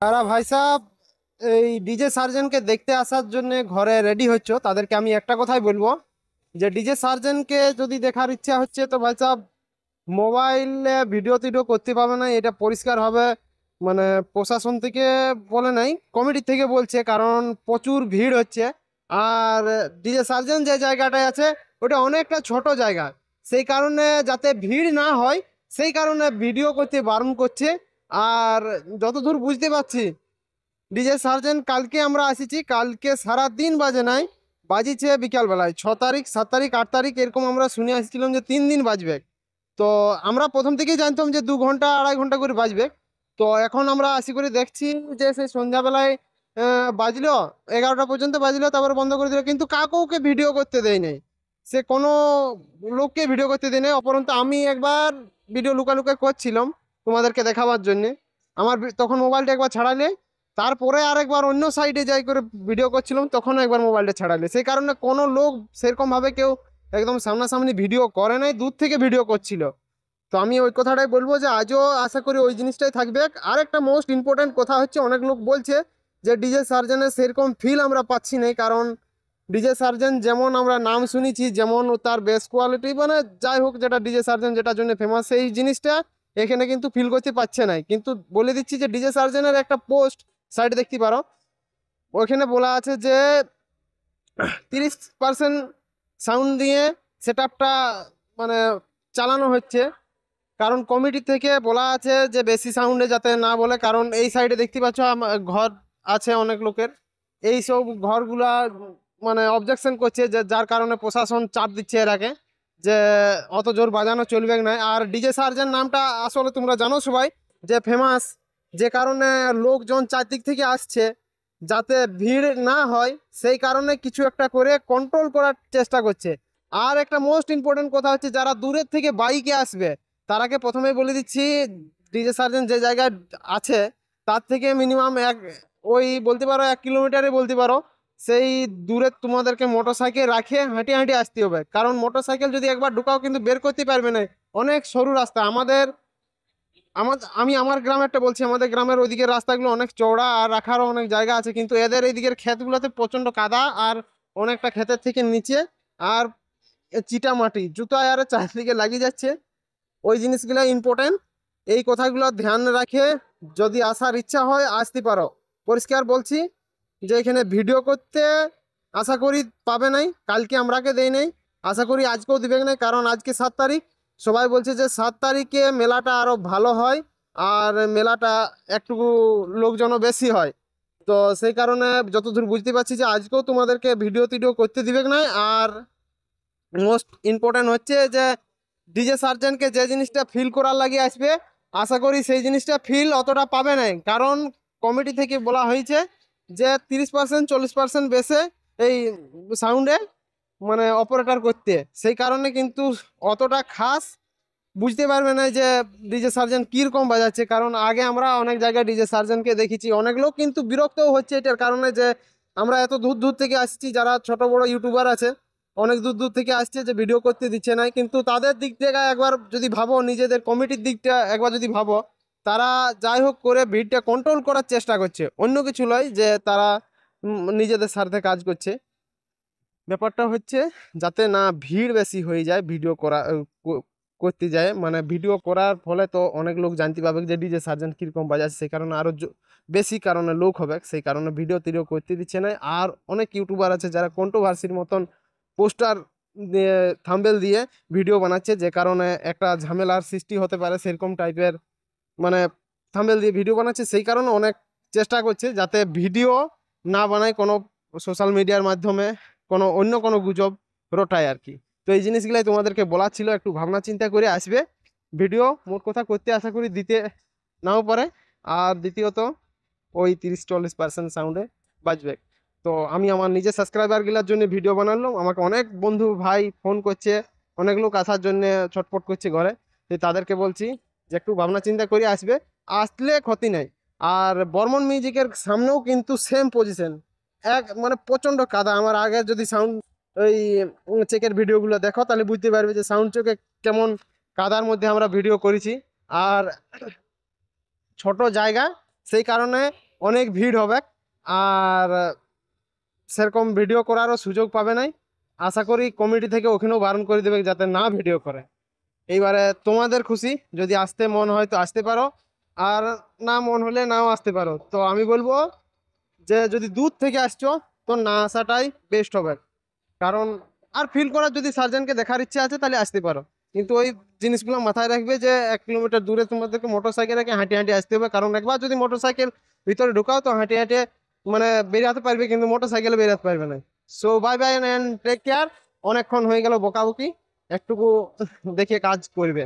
তারা ভাই সাহেব এই ডিজে সার্জেনকে দেখতে আসার জন্য ঘরে রেডি হচ্ছে, তাদেরকে আমি একটা কথাই বলবো যে ডিজে সার্জেনকে যদি দেখার ইচ্ছা হচ্ছে তো ভাই সাহেব মোবাইলে ভিডিও টিডিও করতে পারবে না, এটা পরিষ্কার হবে। মানে প্রশাসন থেকে বলে নাই, কমিটি থেকে বলছে, কারণ প্রচুর ভিড় হচ্ছে। আর ডিজে সার্জেন যে জায়গাটায় আছে ওটা অনেকটা ছোট জায়গা, সেই কারণে যাতে ভিড় না হয় সেই কারণে ভিডিও করতে বারণ করছে। আর যতদূর বুঝতে পারছি ডিজে সার্জেন কালকে আমরা আসিছি, কালকে সারা দিন বাজে নাই, বাজিছে বিকাল বেলায় 6 তারিখ 7 তারিখ 8 তারিখ এরকম আমরা শুনে আসছিলাম যে 3 দিন বাজবে। তো আমরা প্রথম থেকেই জানতাম যে 2 ঘন্টা 2.5 ঘন্টা করে বাজবে। তো এখন আমরা আশি করে দেখছি যে সেই সন্ধ্যাবেলায় বাজলো, 11টা পর্যন্ত বাজলো, তারপর বন্ধ করে দিল, কিন্তু কাউকে ভিডিও করতে দেয় নাই। সে কোনো লোককে ভিডিও করতে দেয় নাই। অপরন্ত আমি একবার ভিডিও লুকা লুকা করছিলাম তোমাদেরকে দেখাবার জন্যে। আমার তখন মোবাইলটা একবার ছাড়ালে, তারপরে আরেকবার অন্য সাইডে যাই করে ভিডিও করছিলাম, তখন একবার মোবাইলটা ছাড়ালে, সেই কারণে কোনো লোক সেরকম ভাবে কেউ একদম সামনাসামনি ভিডিও করে নাই, দূর থেকে ভিডিও করছিল। তো আমি ওই কথাটাই বলবো যে আজও আশা করি ওই জিনিসটাই থাকবে। আর একটা মোস্ট ইম্পর্ট্যান্ট কথা হচ্ছে, অনেক লোক বলছে যে ডিজে সার্জেনের সেরকম ফিল আমরা পাচ্ছি না, কারণ ডিজে সার্জেন যেমন আমরা নাম শুনেছি, যেমন তার বেস কোয়ালিটি, মানে যাই হোক, যেটা ডিজে সার্জেন যেটার জন্য ফেমাস, সেই জিনিসটা এখানে কিন্তু ফিল করতে পারছে না। কিন্তু বলে দিচ্ছি যে ডিজে সার্জেনের একটা পোস্ট সাইড দেখতে পারো, ওইখানে বলা আছে যে 30% সাউন্ড দিয়ে সেট আপটা মানে চালানো হচ্ছে। কারণ কমিটি থেকে বলা আছে যে বেশি সাউন্ডে যাতে না বলে, কারণ এই সাইডে দেখতে পাচ্ছ ঘর আছে অনেক লোকের, এই সব ঘরগুলা মানে অবজেকশন করছে, যে যার কারণে প্রশাসন চাপ দিচ্ছে এর আগে যে অত জোর বাজানো চলবে না। আর ডিজে সার্জেন নামটা আসলে তোমরা জানো সবাই যে ফেমাস, যে কারণে লোকজন চারদিক থেকে আসছে, যাতে ভিড় না হয় সেই কারণে কিছু একটা করে কন্ট্রোল করার চেষ্টা করছে। আর একটা মোস্ট ইম্পর্টেন্ট কথা হচ্ছে, যারা দূরের থেকে বাইকে আসবে তারাকে প্রথমেই বলে দিচ্ছি, ডিজে সার্জেন যে জায়গায় আছে তার থেকে মিনিমাম ওই বলতে পারো 1 কিলোমিটারে বলতে পারো, সেই দূরে তোমাদেরকে মোটর সাইকেল রাখে হাঁটি হাঁটি আসতে হবে, কারণ মোটর সাইকেল যদি একবার ঢুকাও কিন্তু বের করতে পারবে না। অনেক সরু রাস্তা আমাদের, আমি আমার গ্রামেরটা বলছি, আমাদের গ্রামের ওইদিকের রাস্তাগুলো অনেক চওড়া আর রাখারও অনেক জায়গা আছে, কিন্তু এদের এইদিকের ক্ষেতগুলোতে প্রচন্ড কাদা, আর অনেকটা ক্ষেতের থেকে নিচে, আর চিটা মাটি জুতায় আর চারদিকে লাগিয়ে যাচ্ছে। ওই জিনিসগুলো ইম্পর্টেন্ট, এই কথাগুলো ধ্যান রাখে যদি আসার ইচ্ছা হয় আসতে পারো। পরিষ্কার বলছি যে এখানে ভিডিও করতে আশা করি পাবে নাই, কালকে আমরাকে দেই নাই, আশা করি আজকেও দিবে নাই, কারণ আজকে 7 তারিখ। সবাই বলছে যে 7 তারিখে মেলাটা আরো ভালো হয়, আর মেলাটা একটু লোকজনও বেশি হয়। তো সেই কারণে যতদূর বুঝতে পারছি যে আজকেও তোমাদেরকে ভিডিও টিডিও করতে দিবে না। আর মোস্ট ইম্পর্টেন্ট হচ্ছে যে ডিজে সার্জেনকে যে জিনিসটা ফিল করার লাগিয়ে আসবে, আশা করি সেই জিনিসটা ফিল অতটা পাবে না, কারণ কমিটি থেকে বলা হয়েছে যে 30% 40% বেসে এই সাউন্ডে মানে অপারেটর করতে, সেই কারণে কিন্তু অতটা খাস বুঝতে পারবে না যে ডিজে সার্জেন কিরকম বাজাচ্ছে। কারণ আগে আমরা অনেক জায়গায় ডিজে সার্জেনকে দেখেছি, অনেক লোক কিন্তু বিরক্তও হচ্ছে এটার কারণে যে আমরা এত দূর দূর থেকে আসছি, যারা ছোট বড় ইউটিউবার আছে অনেক দূর দূর থেকে আসছে, যে ভিডিও করতে দিচ্ছে না। কিন্তু তাদের দিক থেকে একবার যদি ভাবো, নিজেদের কমিটির দিকটা একবার যদি ভাবো, তারা যাই হোক করে ভিড়টা কন্ট্রোল করার চেষ্টা করছে, অন্য কিছু নয় যে তারা নিজেদের স্বার্থে কাজ করছে। ব্যাপারটা হচ্ছে যাতে না ভিড় বেশি হয়ে যায় ভিডিও করা করতে যায়, মানে ভিডিও করার ফলে তো অনেক লোক জানতে পারবে যে ডিজে সার্জেন্ট কিরকম বাজাচ্ছে, সেই কারণে আরো বেশি কারণে লোক হবে, সেই কারণে ভিডিও টিডিও করতে দিচ্ছে না। আর অনেক ইউটিউবার আছে যারা কন্ট্রোভার্সির মতন পোস্টার দিয়ে থাম্বেল দিয়ে ভিডিও বানাচ্ছে, যে কারণে একটা ঝামেলার সৃষ্টি হতে পারে, সেরকম টাইপের মানে থাম্বেল দিয়ে ভিডিও বানাচ্ছে, সেই কারণে অনেক চেষ্টা করছে যাতে ভিডিও না বানায় কোনো সোশ্যাল মিডিয়ার মাধ্যমে কোনো অন্য কোনো গুজব রটায় আর কি। তো এই জিনিসগুলাই তোমাদেরকে বলার ছিল, একটু ভাবনা চিন্তা করে আসবে। ভিডিও মোট কথা করতে আশা করি দিতে নাও পারে। আর দ্বিতীয়ত ওই 30-40% সাউন্ডে বাজবে। তো আমি আমার নিজের সাবস্ক্রাইবারগুলোর জন্য ভিডিও বানালাম, আমাকে অনেক বন্ধু ভাই ফোন করছে, অনেক লোক আসার জন্য ছটফট করছে ঘরে, তো তাদেরকে বলছি যে একটু ভাবনা চিন্তা করে আসবে, আসলে ক্ষতি নাই। আর বর্মন মিউজিকের সামনেও কিন্তু সেম পজিশন, এক মানে প্রচন্ড কাদা। আমার আগে যদি সাউন্ড ওই চেকের ভিডিওগুলো দেখো তাহলে বুঝতে পারবে যে সাউন্ড চেকে কেমন কাদার মধ্যে আমরা ভিডিও করেছি। আর ছোট জায়গা, সেই কারণে অনেক ভিড় হবে, আর সেরকম ভিডিও করারও সুযোগ পাবে নাই। আশা করি কমিটি থেকে ওখানেও বারণ করে দেবে যাতে না ভিডিও করে। এইবারে তোমাদের খুশি, যদি আসতে মন হয় তো আসতে পারো, আর না মন হলে নাও আসতে পারো। তো আমি বলবো যে যদি দূর থেকে আসছো তো না আসাটাই বেস্ট হবে। কারণ আর ফিল করার, যদি সার্জেনকে দেখার ইচ্ছা আছে তাহলে আসতে পারো, কিন্তু ওই জিনিসগুলো মাথায় রাখবে যে 1 কিলোমিটার দূরে তোমাদেরকে মোটর সাইকেল রেখে হাঁটি হাঁটি আসতে হবে। কারণ একবার যদি মোটর সাইকেল ভিতরে ঢুকাও তো হাঁটি হাঁটে মানে বেরাতে পারবে, কিন্তু মোটর সাইকেলে বেরাতে পারবে না। So bye bye and take care. অনেকক্ষণ হয়ে গেল বকাবকি, একটুকু দেখে কাজ করবে।